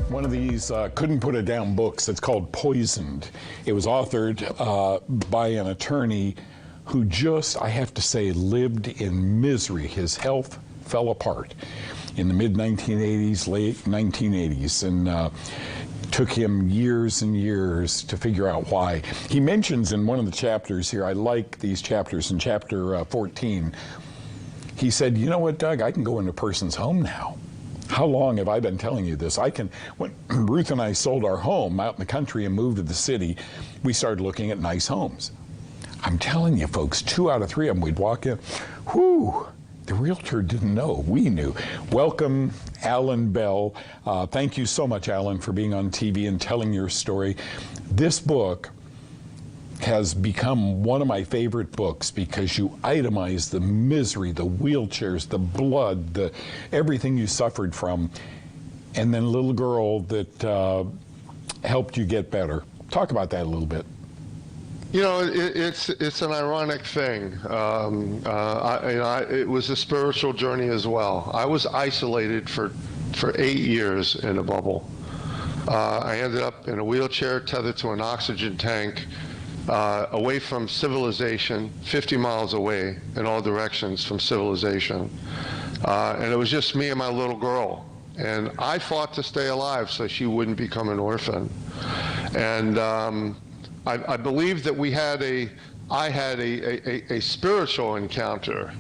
One of these couldn't put it down books. It's called Poisoned. It was authored by an attorney who just, I have to say, lived in misery. His health fell apart in the mid-1980s, late 1980s, and took him years and years to figure out why. He mentions in one of the chapters here, I like these chapters, in chapter 14, he said, you know what, Doug, I can go into a person's home now. How long have I been telling you this? When Ruth and I sold our home out in the country and moved to the city, we started looking at nice homes. I'm telling you, folks, 2 out of 3 of them, we'd walk in, whew, the realtor didn't know, we knew. Welcome, Alan Bell. Thank you so much, Alan, for being on TV and telling your story. This book has become one of my favorite books because you itemize the misery, the wheelchairs, the blood, everything you suffered from, and then a little girl that helped you get better. Talk about that a little bit. You know, it's an ironic thing. It was a spiritual journey as well. I was isolated for 8 years in a bubble. I ended up in a wheelchair tethered to an oxygen tank, away from civilization, 50 miles away in all directions from civilization. And it was just me and my little girl. And I fought to stay alive so she wouldn't become an orphan. And I believe that I had a spiritual encounter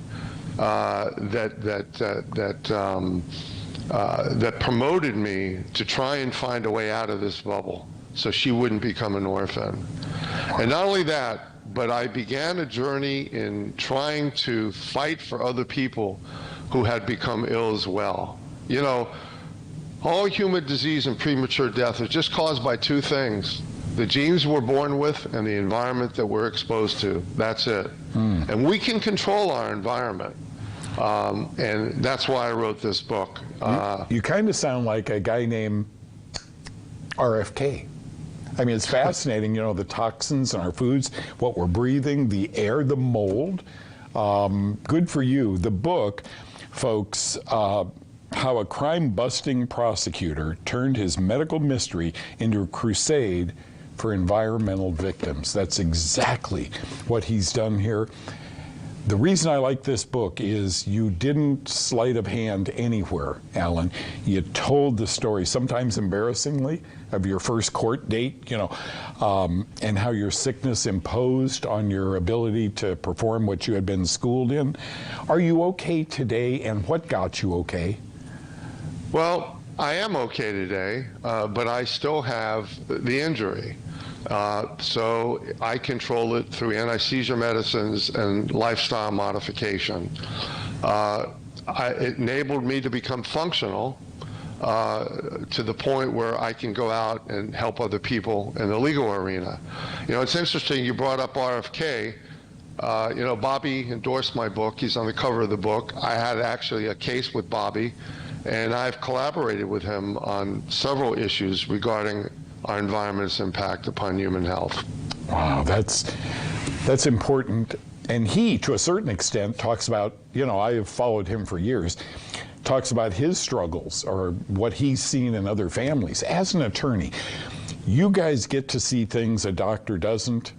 that promoted me to try and find a way out of this bubble so she wouldn't become an orphan. And not only that, but I began a journey in trying to fight for other people who had become ill as well. You know, all human disease and premature death is just caused by 2 things: the genes we're born with and the environment that we're exposed to. That's it. And we can control our environment. And that's why I wrote this book. You kind of sound like a guy named RFK. I mean, it's fascinating, you know, the toxins in our foods, what we're breathing, the air, the mold. Good for you. The book, folks, how a crime-busting prosecutor turned his medical mystery into a crusade for environmental victims. That's exactly what he's done here. The reason I like this book is you didn't sleight of hand anywhere, Alan. You told the story, sometimes embarrassingly, of your first court date, you know, and how your sickness imposed on your ability to perform what you had been schooled in. Are you okay today, and what got you okay? Well, I am okay today, but I still have the injury. So I control it through anti-seizure medicines and lifestyle modification. It enabled me to become functional to the point where I can go out and help other people in the legal arena. You know, it's interesting you brought up RFK. You know, Bobby endorsed my book. He's on the cover of the book. I had actually a case with Bobby, and I've collaborated with him on several issues regarding our environment's impact upon human health. Wow, that's important. And he, to a certain extent, talks about, you know, I have followed him for years, talks about his struggles or what he's seen in other families. As an attorney, you guys get to see things a doctor doesn't,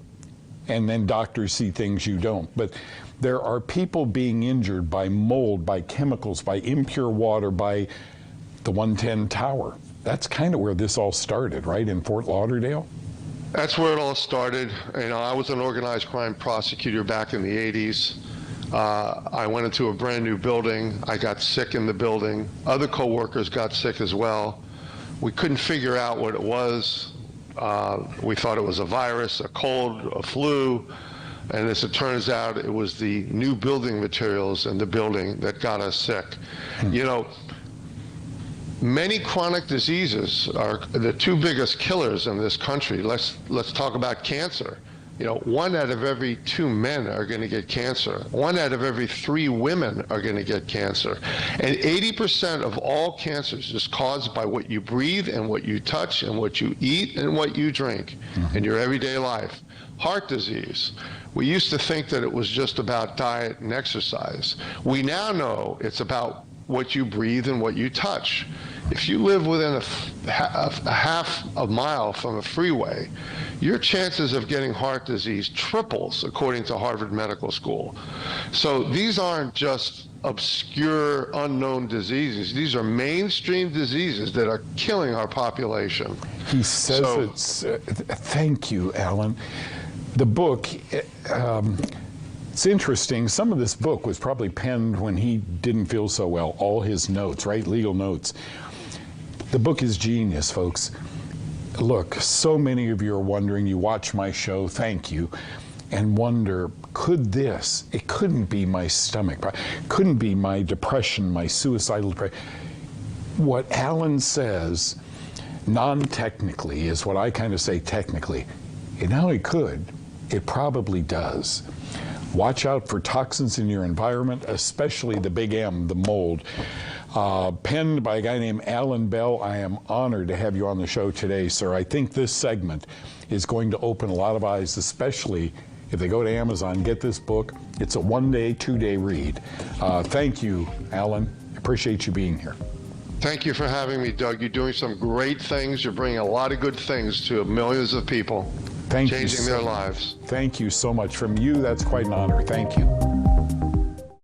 and then doctors see things you don't. But there are people being injured by mold, by chemicals, by impure water, by the 110 tower. That's kind of where this all started, right, in Fort Lauderdale? That's where it all started. You know, I was an organized crime prosecutor back in the 80s. I went into a brand new building. I got sick in the building. Other coworkers got sick as well. We couldn't figure out what it was. We thought it was a virus, a cold, a flu. And as it turns out, it was the new building materials in the building that got us sick. You know, many chronic diseases are the 2 biggest killers in this country. Let's talk about cancer. You know, 1 out of every 2 men are going to get cancer. 1 out of every 3 women are going to get cancer. And 80% of all cancers is caused by what you breathe and what you touch and what you eat and what you drink in your everyday life. Heart disease. We used to think that it was just about diet and exercise. We now know it's about what you breathe and what you touch. If you live within a half a mile from a freeway, your chances of getting heart disease triples, according to Harvard Medical School. So these aren't just obscure, unknown diseases. These are mainstream diseases that are killing our population. He says thank you, Alan. The book, it's interesting. Some of this book was probably penned when he didn't feel so well. All his notes, right? Legal notes. The book is genius, folks. Look, so many of you are wondering, you watch my show, thank you, and wonder, could this, it couldn't be my stomach, couldn't be my depression, my suicidal depression. What Alan says, non-technically, is what I kind of say technically. It not only could, it probably does. Watch out for toxins in your environment, especially the big M, the mold. Penned by a guy named Alan Bell. I am honored to have you on the show today, sir. I think this segment is going to open a lot of eyes, especially if they go to Amazon, get this book. It's a 1-day, 2-day read. Thank you, Alan. Appreciate you being here. Thank you for having me, Doug. You're doing some great things. You're bringing a lot of good things to millions of people, Thank you changing their lives. Thank you so much. From you, that's quite an honor. Thank you.